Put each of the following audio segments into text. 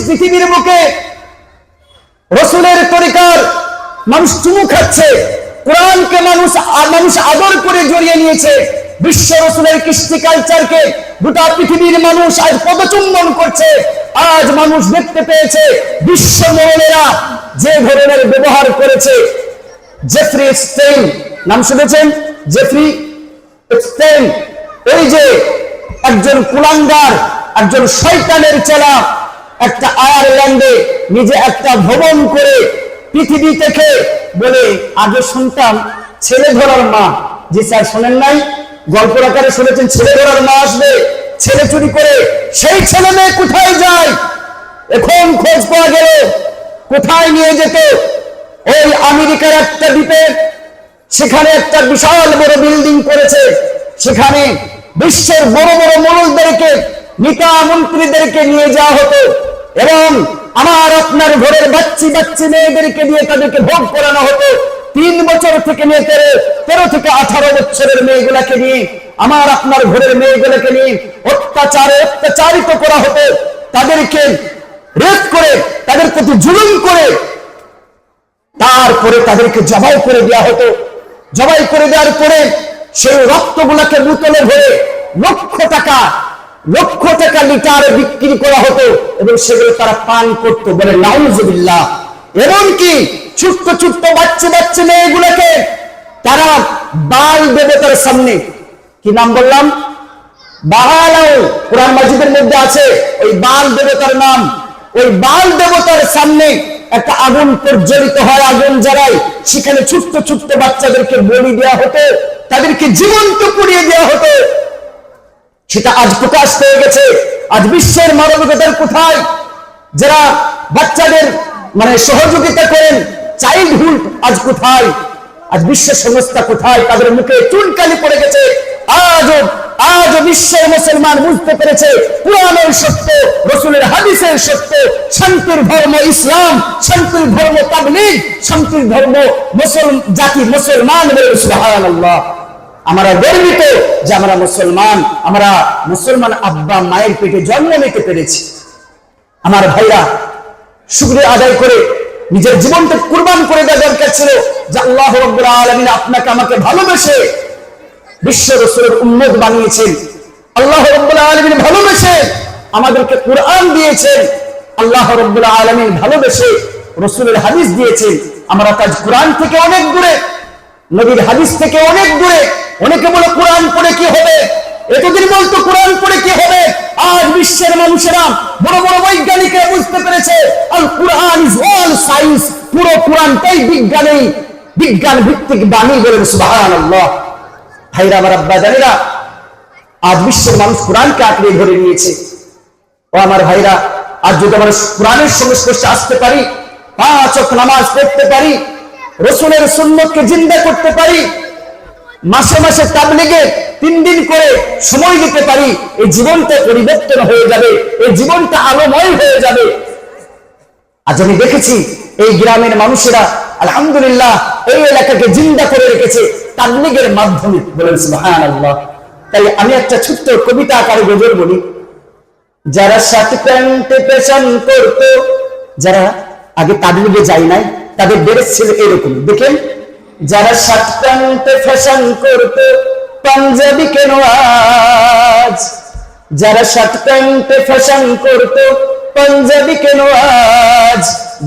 পৃথিবীর বুকে রাসূলের তরিকার মানুষ চুমু খাচ্ছে, কোরআনকে মানুষ আদর করে জড়িয়ে নিয়েছে, বিশ্ব রাসূলের কৃষ্টি কালচারকে গোটা পৃথিবীর মানুষ আজ পদচুম্বন করছে। আজ মানুষ দেখতে পেয়েছে বিশ্ব মহলেরা যে ধরনের ব্যবহার করেছে। জেফ্রি এপস্টাইন নাম শুনেছেন? জেফ্রি এপস্টাইন এই যে একজন কুলাঙ্গার, একজন শয়তানের চেলা, একটা আয়ারল্যান্ডে নিজে একটা ভবন করে পৃথিবী থেকে বলে, আগে শুনতাম ছেলে ধরার মা, জি স্যার শোনেন নাই? গল্প আকারে শুনেছেন ছেলে ধরার মা আসবে ছেলে চুরি করে। সেই ছেলে মেয়ে কোথায় যায়? এখন খোঁজ পাওয়া গেল কোথায় নিয়ে যেত? ওই আমেরিকার একটা দ্বীপে, সেখানে একটা বিশাল বড় বিল্ডিং করেছে, সেখানে বিশ্বের বড় বড় মূলদেরকে, নেতা মন্ত্রীদেরকে নিয়ে যাওয়া হতো এবং আমার আপনার ঘরের বাচ্চি মেয়েদেরকে দিয়ে তাদেরকে ভোগ করানো হতো। 3 বছর থেকে নিয়ে 13 থেকে 18 বছরের মেয়েগুলাকে নিয়ে, আমার আপনার ঘরের মেয়েগুলোকে নিয়ে অত্যাচারিত করা হতো, তাদেরকে রেপ করে, তাদের প্রতি জুলুম করে, তারপরে তাদেরকে জবাই করে দেওয়া হতো। জবাই করে দেওয়ার পরে সেই রক্তগুলাকে বোতলে ভরে লক্ষ টাকা লিটারে বিক্রি করা হতো এবং সেগুলো তারা পান করতো। বলে নাউজুবিল্লাহ। এমনকি ছোট্ট বাচ্চা মেয়েগুলোকে তারা বাল দেবতার সামনে, কি নাম বললাম? বাহালাও, কোরআন মাজিদের মধ্যে আছে ওই বাল দেবতার নাম। ওই বাল দেবতার সামনে একটা আগুন প্রজ্বলিত হয়, আগুন জ্বালায়, সেখানে ছোট্ট বাচ্চাদেরকে বলি দেওয়া হতো, তাদেরকে জীবন্ত পুড়িয়ে দেওয়া হতো। সেটা আজ প্রকাশ পেয়ে গেছে। আজ বিশ্বের মানবিকতার কোথায়? যারা বাচ্চাদের সহযোগিতা করেন, চাইল্ডহুড আজ কোথায়? আজ বিশ্ব সংস্থা কোথায়? তাদের মুখে চুনকালি পড়ে গেছে। আজ বিশ্বের মুসলমান বুঝতে পেরেছে কুরআনের সত্য, রাসূলের হাদিসের সত্য, শান্তির ধর্ম ইসলাম, শান্তির ধর্ম তাবলীগ, শান্তির ধর্ম মুসলমান। সুবহানাল্লাহ। আমরা গর্বিত যে আমরা মুসলমান আব্বা মায়ের পেটে জন্ম নিতে পেরেছি। আমার ভাইরা, শুকরিয়া আদায় করে নিজের জীবনকে কুরবান করে দেওয়া দরকার ছিল যে আল্লাহ রাব্বুল আলামিন আপনাকে আমাকে ভালোবেসে বিশ্ব রাসূলের উম্মত বানিয়েছেন। আল্লাহ রাব্বুল আলামিন ভালোবেসে আমাদেরকে কুরআন দিয়েছেন। আল্লাহ রাব্বুল আলামিন ভালোবেসে রাসূলের হাদিস দিয়েছেন। আমরা আজ কুরআন থেকে অনেক দূরে, নবীর হাদিস থেকে অনেক দূরে। অনেকে বলে কোরআন পড়ে কি হবে? এতদিন বলতো কোরআন পড়ে কি হবে? আজ বিশ্বের মানুষেরা, বড় বড় বৈজ্ঞানিকরা বুঝতে পেরেছে আল কুরআন ইজ অল সায়েন্স। পুরো কোরআনটাই বিজ্ঞান ভিত্তিক বাণী। বলেন সুবহানাল্লাহ। ভাইরা আমার, আব্বা জানেরা, আজ বিশ্বের মানুষ কোরআনকে আঁকড়ে ধরে নিয়েছে। ও আমার ভাইরা, আজ যদি আমরা কোরআনের সংস্পর্শে আসতে পারি, 5 ওয়াক্ত নামাজ পড়তে পারি, রাসূলের সুন্নতকে জিন্দা করতে পারি, মাসে মাসে তাবলীগে 3 দিন করে সময় দিতে পারি, এই জীবনটা পরিবর্তন হয়ে যাবে, এই জীবনটা আলোময় হয়ে যাবে। আজ আমি দেখেছি এই গ্রামের মানুষেরা আলহামদুলিল্লাহ এই এলাকাকে জিন্দা করে রেখেছে তাবলীগের মাধ্যমে। বলেন সুবহানাল্লাহ। তাই আমি একটা ছোট্ট কবিতা আকারে গজল বলি। যারা শার্ট প্যান্টে ফ্যাশন করতো, যারা আগে তাবলীগে যায় নাই, তাদের ড্রেস ছিল এরকম, দেখেন। যারা শার্ট প্যান্টে ফ্যাশন করতো, পাঞ্জাবি কেন আজ? যারা শার্ট প্যান্টে ফ্যাশন করতো, পাঞ্জাবি কেন আজ?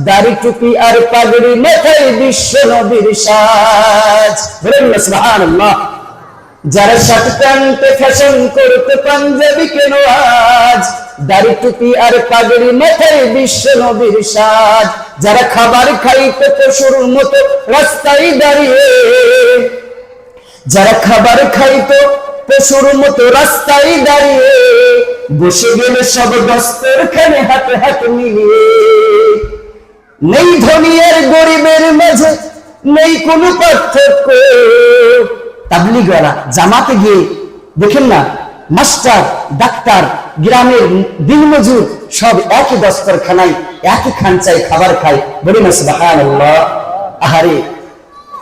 দাড়ি টুপি আর পাগড়ি মাথায় বিশ্ব নবীর সাজ। বলেন না সুবহানাল্লাহ। যারা শার্ট প্যান্টে ফ্যাশন করতো, পাঞ্জাবি কেন আজ? দাড়ি টুপি আর পাগড়ি মাথায় বিশ্ব নবীর সাজ। যারা খাবার খাইতো পশুর মতো রাস্তায় দাঁড়িয়ে, যারা খাবার খাইতো পশুর মতো রাস্তায় দাঁড়িয়ে, বসে গেলে সব দস্তরখানে হাতে মিলিয়ে। নেই ধনী আর গরিবের মাঝে নেই কোনো পার্থক্য। তাবলীগওয়ালা জামাতে গিয়ে দেখেন না, মাস্টার, ডাক্তার, গ্রামের দিনমজুর সব একই দস্তরখানায় একই খানচায় খাবার খায়। বলি না সুবহানাল্লাহ। আহারে,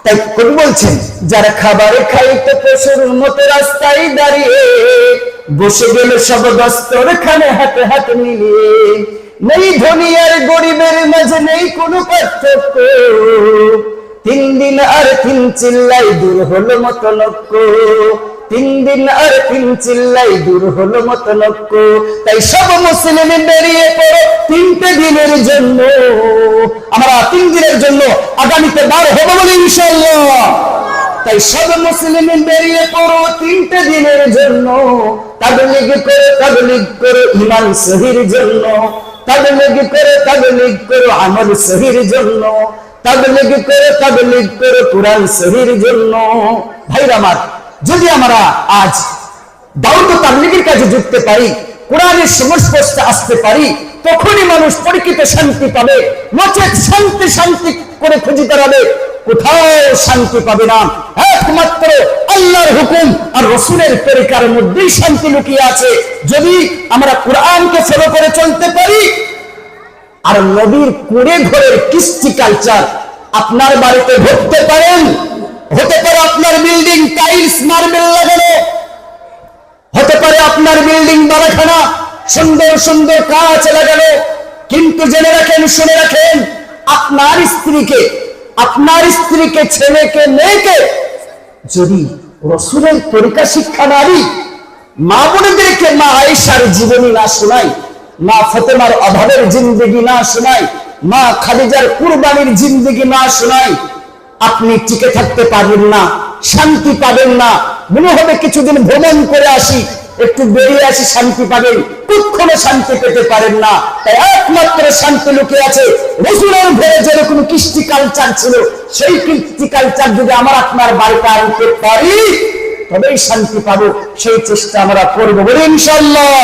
তাই কবি বলছেন, যারা খাবার খাইতো পশুর মতো রাস্তায় দাঁড়িয়ে, বসে গেল সব দস্তরখানে হাতে মিলিয়ে। নেই ধনী আর গরিবের মাঝে নেই কোনো পার্থক্য। 3 দিন আর 3 চিল্লাই দূর হলো মতলক্ষ, 3 দিন আর 3 চিল্লাই দূর হলো মতলক্ষ। তাই সব মুসলিম বেরিয়ে পড়ো 3টে দিনের জন্য। আমরা 3 দিনের জন্য আগামীতে বার হবো বলে ইনশাআল্লাহ। তাই সব মুসলিম বেরিয়ে পড়ো 3টে দিনের জন্য। তাবলীগ করে ঈমান সহির জন্য, তাবলীগ করে আমল সহির জন্য, তাবলীগ করে কুরআন সহির জন্য। ভাইরা আমার, যদি আমরা আজ দাওয়াত ও তাবলীগের কাজে যুক্ত পারি, কোরআনের সংস্পর্শে আসতে পারি, তখনই মানুষ পরিচিত শান্তি পাবে। নচেত শান্তি শান্তি করে খুঁজতে হবে, কোথাও শান্তি পাবে না। একমাত্র আল্লাহর হুকুম আর রাসূলের তরিকার মধ্যেই শান্তি লুকিয়ে আছে। যদি আমরা কোরআনকে ফলো করে চলতে পারি, আর নবীর কুড়ে ঘরের কৃষ্টি কালচার আপনার বাড়িতে ধরতে পারেন, হতে পারে আপনার বিল্ডিং টাইলস মার্বেল লাগানো, হতে পারে আপনার বিল্ডিং বারাখানা সুন্দর সুন্দর কাঁচ লাগানো, কিন্তু জেনে রাখেন, শুনে রাখেন, আপনার স্ত্রীকে ছেলেকে মেয়েকে যদি রাসূলের তরিকা শিক্ষা না দিই, মা বোনদেরকে মা আয়েশার জীবনী না শোনাই, মা ফাতেমার অভাবের জিন্দেগি না শোনাই, মা খাদিজার কুরবানির জিন্দেগি না শোনাই, আপনি টিকে থাকতে পারবেন না, শান্তি পাবেন না। মনে হবে কিছুদিন ভ্রমণ করে আসি, একটু বেরিয়ে আসি, শান্তি পাবেন, কখনো শান্তি পেতে পারেন না। তাই একমাত্র শান্তি লুকিয়ে আছে রাসূলের ঘরে যেরকম কৃষ্টি কালচার ছিল, সেই কৃষ্টি কালচার যদি আমার আপনার বাড়িতে আনতে পারি, তবেই শান্তি পাবো। সেই চেষ্টা আমরা করবো বলে ইনশাআল্লাহ।